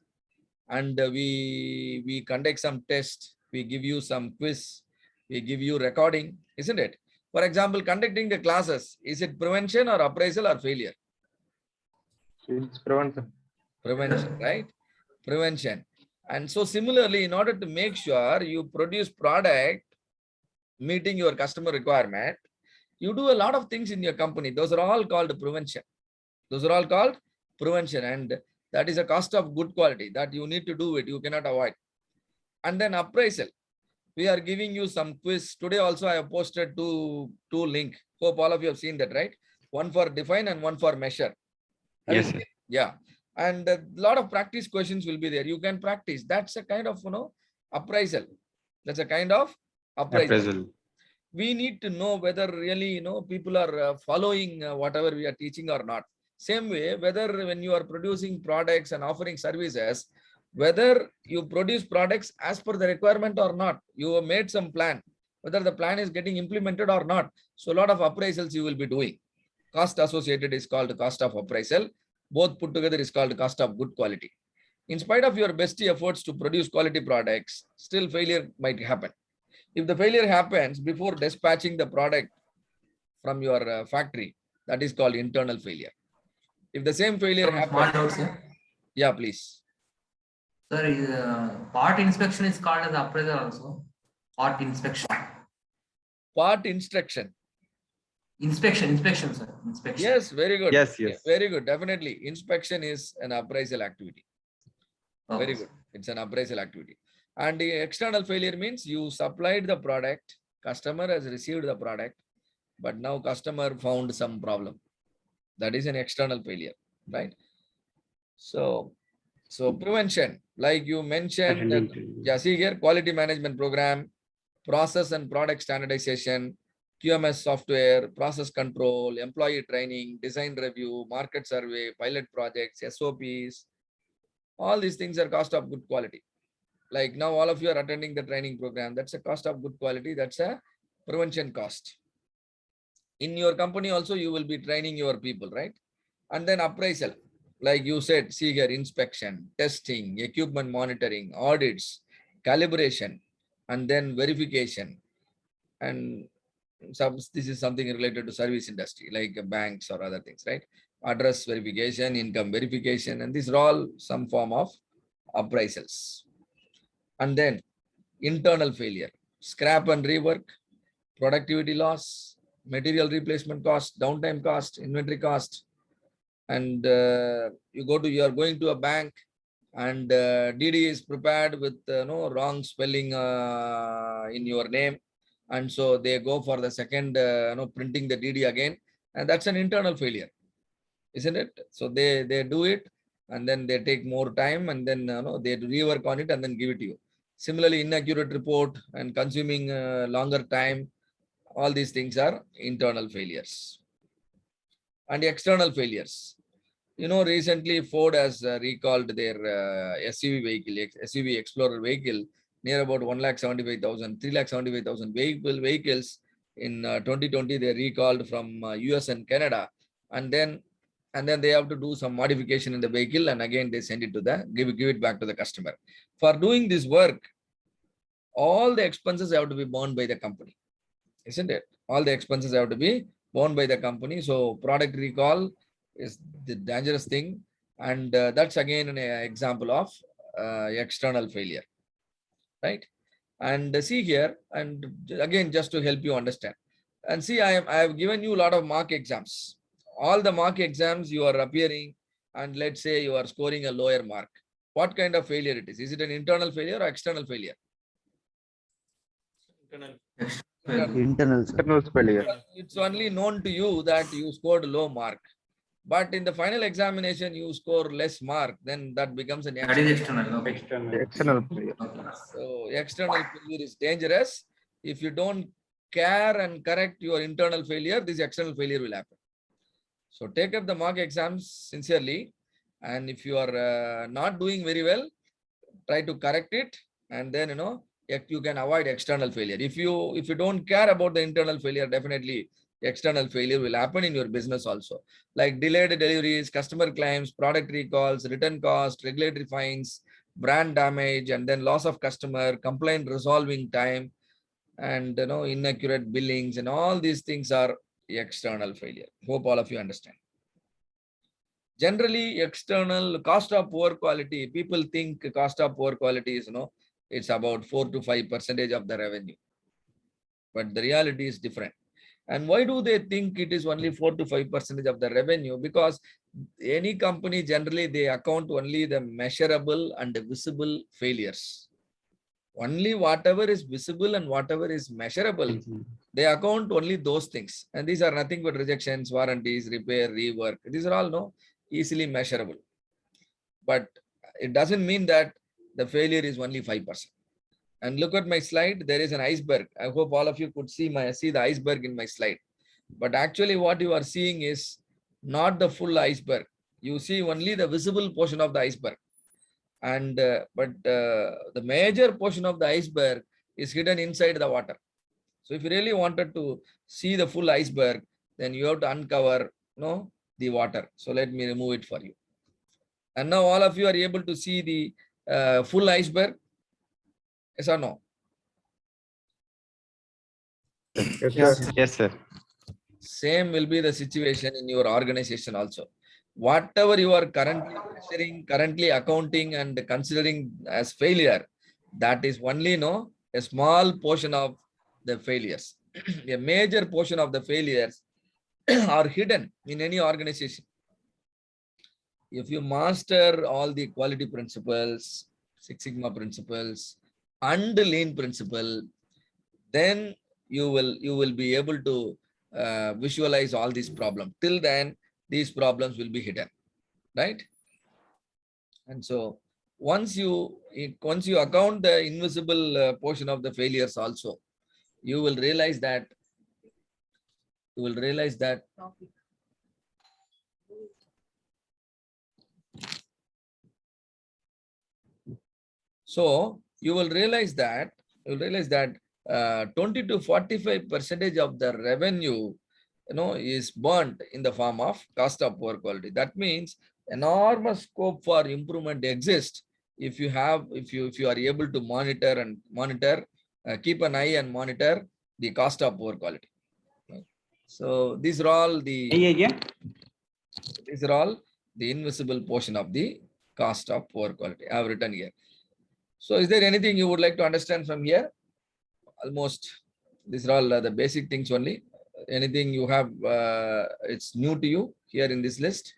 and we conduct some tests. We give you some quiz. We give you recording, isn't it? For example, conducting the classes, is it prevention or appraisal or failure?
It's prevention.
Prevention, right? Prevention. And so similarly, in order to make sure you produce product meeting your customer requirement, you do a lot of things in your company. Those are all called prevention. Those are all called prevention. And that is a cost of good quality that you need to do it. You cannot avoid. And then appraisal. We are giving you some quiz. Today also I have posted two links. Hope all of you have seen that, right? One for define and one for measure.
Yes.
Yeah. And a lot of practice questions will be there. You can practice. That's a kind of, appraisal. That's a kind of appraisal. we need to know whether really, people are following whatever we are teaching or not. Same way, whether when you are producing products and offering services, whether you produce products as per the requirement or not, you have made some plan, whether the plan is getting implemented or not. So a lot of appraisals you will be doing. Cost associated is called cost of appraisal. Both put together is called cost of good quality. In spite of your best efforts to produce quality products, still failure might happen. If the failure happens before dispatching the product from your factory, that is called internal failure. If the same failure
Small
happens,
doubt, sir.
yeah, please.
Sir, part inspection is called as appraisal also. Part inspection.
Part instruction.
Inspection, sir. Inspection.
Yes, very good.
Yes, yes.
Very good. Definitely. Inspection is an appraisal activity.
Okay,
Very good. It's an appraisal activity. And the external failure means you supplied the product, customer has received the product, but now customer found some problem. That is an external failure, right? So prevention, like you mentioned, that, yeah, see here, quality management program, process and product standardization, QMS software, process control, employee training, design review, market survey, pilot projects, SOPs. All these things are cost of good quality. Like now all of you are attending the training program. That's a cost of good quality. That's a prevention cost. In your company also, you will be training your people, right? And then appraisal, like you said, see here, inspection, testing, equipment monitoring, audits, calibration, and then verification. And this is something related to service industry, like banks or other things, right? Address verification, income verification, and these are all some form of appraisals. And then internal failure, scrap and rework, productivity loss, material replacement cost, downtime cost, inventory cost. And you are going to a bank and DD is prepared with no wrong spelling in your name. And so they go for the second, printing the DD again. And that's an internal failure, isn't it? So they do it and then they take more time and then they rework on it and then give it to you. Similarly, inaccurate report and consuming longer time. All these things are internal failures. And external failures. Recently Ford has recalled their SUV vehicle, SUV Explorer vehicle, near about 1,75,000, 3,75,000 vehicles in 2020. They recalled from US and Canada, and then they have to do some modification in the vehicle, and again they send it to give it back to the customer. For doing this work, all the expenses have to be borne by the company, isn't it? All the expenses have to be borne by the company. So product recall is the dangerous thing, and that's again an example of external failure, right? And see here, and again just to help you understand, and see, I have given you a lot of mock exams. All the mock exams you are appearing, and let's say you are scoring a lower mark. What kind of failure it is? Is it an internal failure or external failure?
Internal, sir.
Internal failure.
It's only known to you that you scored low mark, but in the final examination you score less mark, then that becomes an
That is external. Okay.
External failure.
Okay.
So external failure is dangerous. If you don't care and correct your internal failure, this external failure will happen. So take up the mock exams sincerely, and if you are not doing very well, try to correct it, and then you can avoid external failure. If you don't care about the internal failure, definitely external failure will happen in your business also, like delayed deliveries, customer claims, product recalls, return cost, regulatory fines, brand damage, and then loss of customer, complaint resolving time, and inaccurate billings, and all these things are external failure. Hope all of you understand. Generally, external cost of poor quality, people think cost of poor quality is it's about 4 to 5% of the revenue, but the reality is different. And why do they think it is only 4 to 5% of the revenue? Because any company, generally they account only the measurable and the visible failures. Only whatever is visible and whatever is measurable, they account only those things. And these are nothing but rejections, warranties, repair, rework. These are all easily measurable. But it doesn't mean that the failure is only 5%. And look at my slide. There is an iceberg. I hope all of you could see the iceberg in my slide. But actually what you are seeing is not the full iceberg. You see only the visible portion of the iceberg. And the major portion of the iceberg is hidden inside the water. So if you really wanted to see the full iceberg, then you have to uncover the water. So let me remove it for you. And now all of you are able to see the full iceberg. Yes or no?
Yes, sir.
Same will be the situation in your organization also. Whatever you are currently measuring, currently accounting and considering as failure, that is only a small portion of the failures. A major portion of the failures are hidden in any organization. If you master all the quality principles, Six Sigma principles, and lean principle, then you will be able to visualize all these problems. Till then, these problems will be hidden, right? And so once you account the invisible portion of the failures also, you will realize that so you will realize that 20 to 45% of the revenue is burnt in the form of cost of poor quality. That means enormous scope for improvement exists if you are able to monitor, keep an eye and monitor the cost of poor quality. So these are all the invisible portion of the cost of poor quality I have written here. So is there anything you would like to understand from here? Almost these are all the basic things only. Anything you have it's new to you here in this list?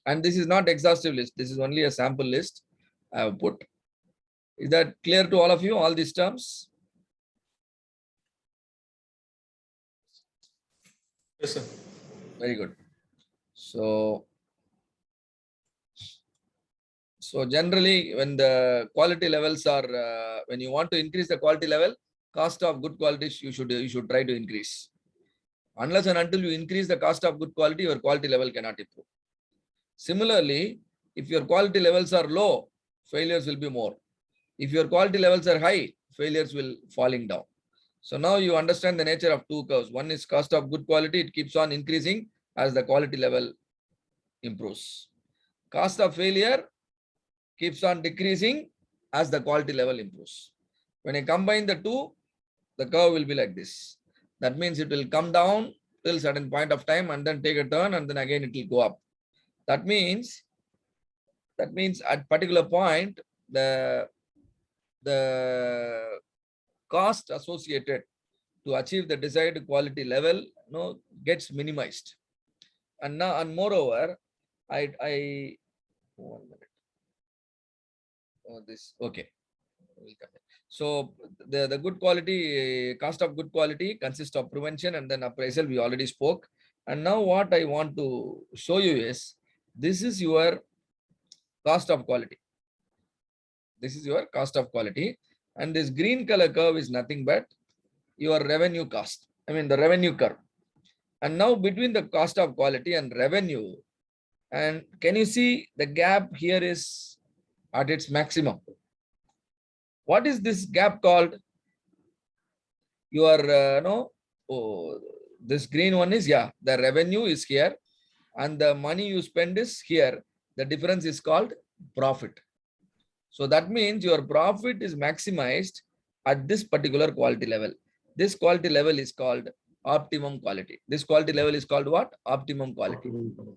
And this is not exhaustive list. This is only a sample list I have put. Is that clear to all of you, all these terms?
Yes, sir.
Very good. So generally, when the quality levels are, when you want to increase the quality level, cost of good quality you should try to increase. Unless and until you increase the cost of good quality, your quality level cannot improve. Similarly, if your quality levels are low, failures will be more. If your quality levels are high, failures will falling down. So now you understand the nature of two curves. One is cost of good quality. It keeps on increasing as the quality level improves. Cost of failure keeps on decreasing as the quality level improves. When I combine the two, the curve will be like this. That means it will come down till certain point of time and then take a turn and then again it will go up. That means at particular point, the cost associated to achieve the desired quality level gets minimized. And now, and moreover, I 1 minute. This okay. So the good quality, cost of good quality consists of prevention and then appraisal. We already spoke. And now what I want to show you is this is your cost of quality. This is your cost of quality. And this green color curve is nothing but your revenue cost. I mean the revenue curve. And now between the cost of quality and revenue, and can you see the gap here is at its maximum? What is this gap called? Your this green one is the revenue is here and the money you spend is here. The difference is called profit. So that means your profit is maximized at this particular quality level. This quality level is called optimum quality. This quality level is called what? Optimum quality.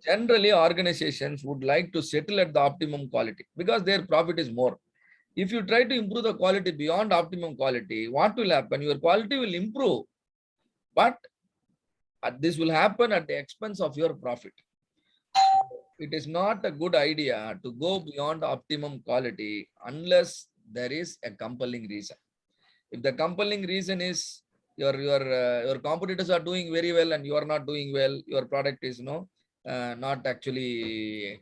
Generally, organizations would like to settle at the optimum quality because their profit is more. If you try to improve the quality beyond optimum quality, what will happen? Your quality will improve, but this will happen at the expense of your profit. It is not a good idea to go beyond optimum quality unless there is a compelling reason. If the compelling reason is your competitors are doing very well and you are not doing well, your product is not actually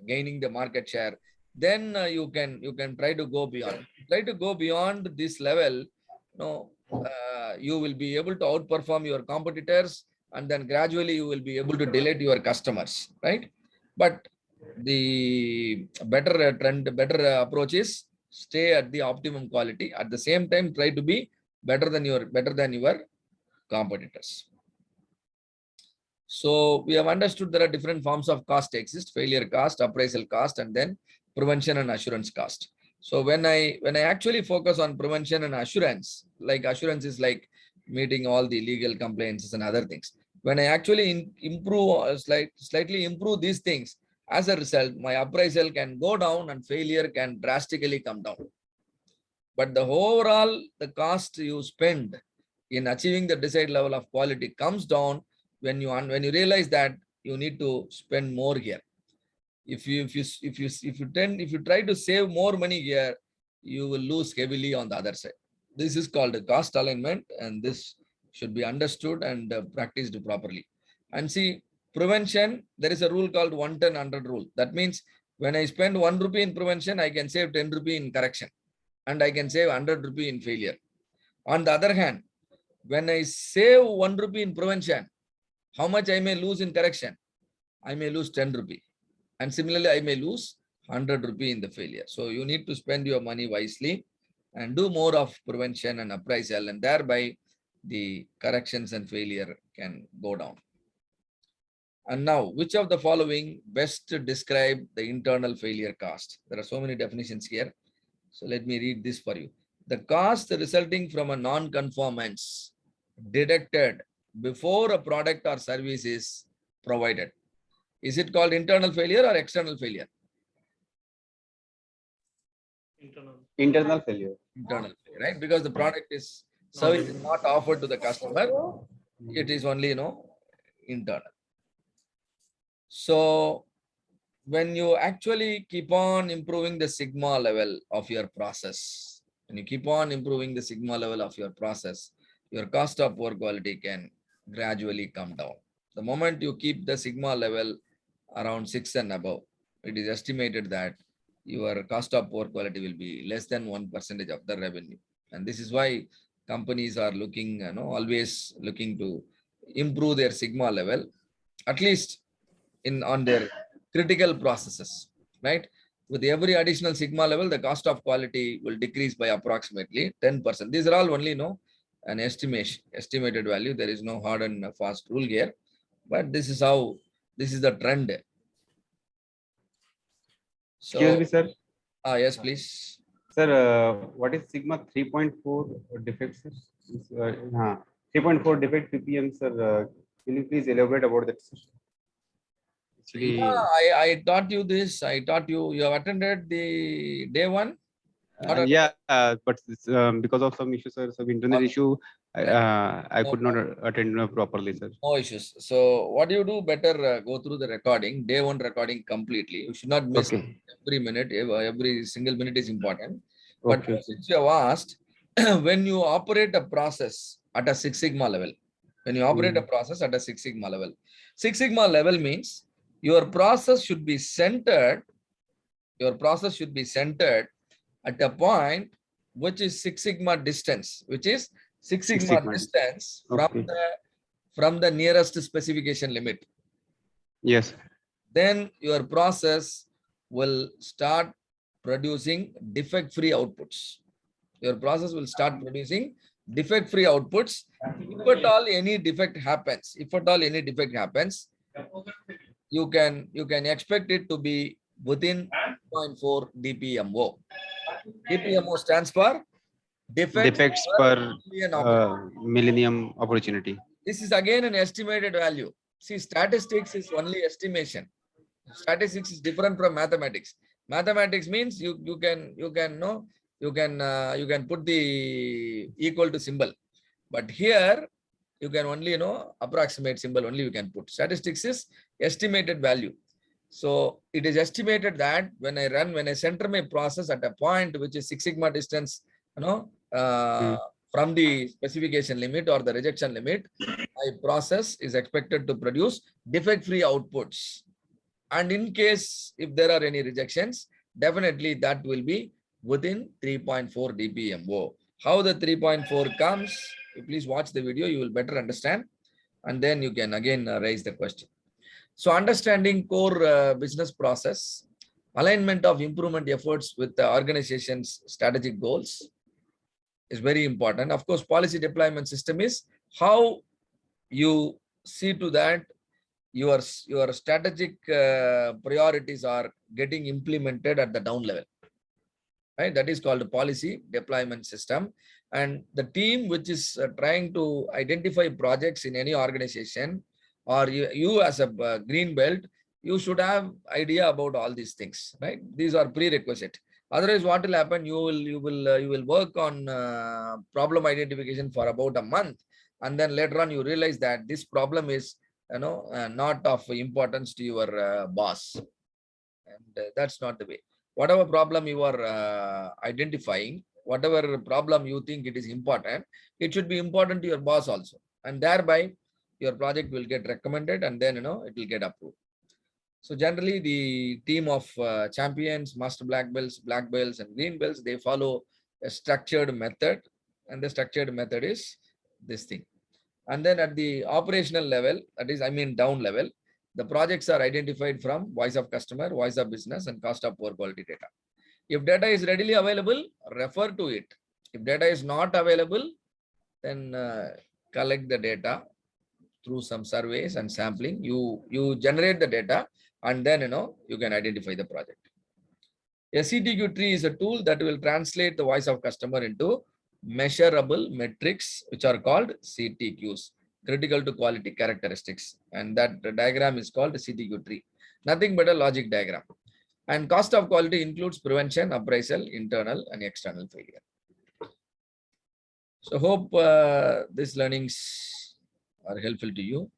gaining the market share, then you can try to go beyond. try to go beyond this level, you will be able to outperform your competitors, and then gradually you will be able to delight your customers, right? But the better better approach is stay at the optimum quality. At the same time, try to be better than your competitors. So we have understood there are different forms of cost exist: failure cost, appraisal cost, and then prevention and assurance cost. So when I actually focus on prevention and assurance, like assurance is like meeting all the legal compliances and other things. When I actually improve, slightly improve these things, as a result, my appraisal can go down and failure can drastically come down. But the overall, the cost you spend in achieving the desired level of quality comes down when you realize that you need to spend more here. If you try to save more money here, you will lose heavily on the other side. This is called a cost alignment, and this should be understood and practiced properly. And see, prevention, there is a rule called 1-10-100 rule. That means when I spend 1 rupee in prevention, I can save 10 rupee in correction, and I can save 100 rupee in failure. On the other hand, when I save 1 rupee in prevention, how much I may lose in correction? I may lose 10 rupee. And similarly, I may lose 100 rupee in the failure. So you need to spend your money wisely and do more of prevention and appraisal, and thereby the corrections and failure can go down. And now, which of the following best describe the internal failure cost? There are so many definitions here. So let me read this for you. The cost resulting from a non-conformance detected before a product or service is provided. Is it called internal failure or external failure?
Internal failure.
Internal failure, right? Because the product is service is not offered to the customer. It is only, internal. So when you actually keep on improving the sigma level of your process, when you keep on improving the sigma level of your process, your cost of poor quality can gradually come down. The moment you keep the sigma level around 6 and above, it is estimated that your cost of poor quality will be less than 1% of the revenue. And this is why companies are looking, always looking to improve their sigma level, at least on their critical processes, right? With every additional sigma level, the cost of quality will decrease by approximately 10%. These are all only, an estimated value. There is no hard and fast rule here, but this is the trend. So,
Excuse me, sir.
yes, please.
Sir, what is sigma 3.4 defect, sir? 3.4 defect PPM, sir. Can you please elaborate about that, sir? Actually,
I taught you this. You have attended the day one.
but because of some issues, sir, some internal issue, I could not attend properly, sir.
No issues. So what do you do? Better go through the recording, day one recording completely. You should not miss every minute. Every single minute is important. But since you have asked, when you operate a process at a 6 Sigma level, Six Sigma level means your process should be centered. At a point which is 6 Sigma distance, distance from the nearest specification limit.
Yes.
Then your process will start producing defect-free outputs. If at all any defect happens, you can expect it to be within 0.4 DPMO. DPMO stands for
defects per millennium opportunity.
This is again an estimated value. See, statistics is only estimation. Statistics is different from mathematics. Mathematics means you can put the equal to symbol, but here you can only approximate symbol only you can put. Statistics is estimated value. So it is estimated that when I center my process at a point which is 6 Sigma distance, from the specification limit or the rejection limit, my process is expected to produce defect-free outputs. And in case if there are any rejections, definitely that will be within 3.4 DPMO. How the 3.4 comes, you please watch the video, you will better understand, and then you can again raise the question. So understanding core business process, alignment of improvement efforts with the organization's strategic goals is very important. Of course, policy deployment system is how you see to that your strategic priorities are getting implemented at the down level, right? That is called a policy deployment system. And the team which is trying to identify projects in any organization, or you as a green belt, you should have idea about all these things, right? These are prerequisite. Otherwise, what will happen? You will work on problem identification for about a month, and then later on you realize that this problem is not of importance to your boss, and that's not the way. Whatever problem you are identifying, whatever problem you think it is important, it should be important to your boss also, and thereby your project will get recommended, and then it will get approved. So generally, the team of champions, master black belts, and green belts, they follow a structured method, and the structured method is this thing. And then at the operational level, that is, down level, the projects are identified from voice of customer, voice of business, and cost of poor quality data. If data is readily available, refer to it. If data is not available, then collect the data through some surveys and sampling. You generate the data, and then you can identify the project. A CTQ tree is a tool that will translate the voice of customer into measurable metrics, which are called CTQs, critical to quality characteristics. And that diagram is called the CTQ tree. Nothing but a logic diagram. And cost of quality includes prevention, appraisal, internal and external failure. So hope these learnings are helpful to you.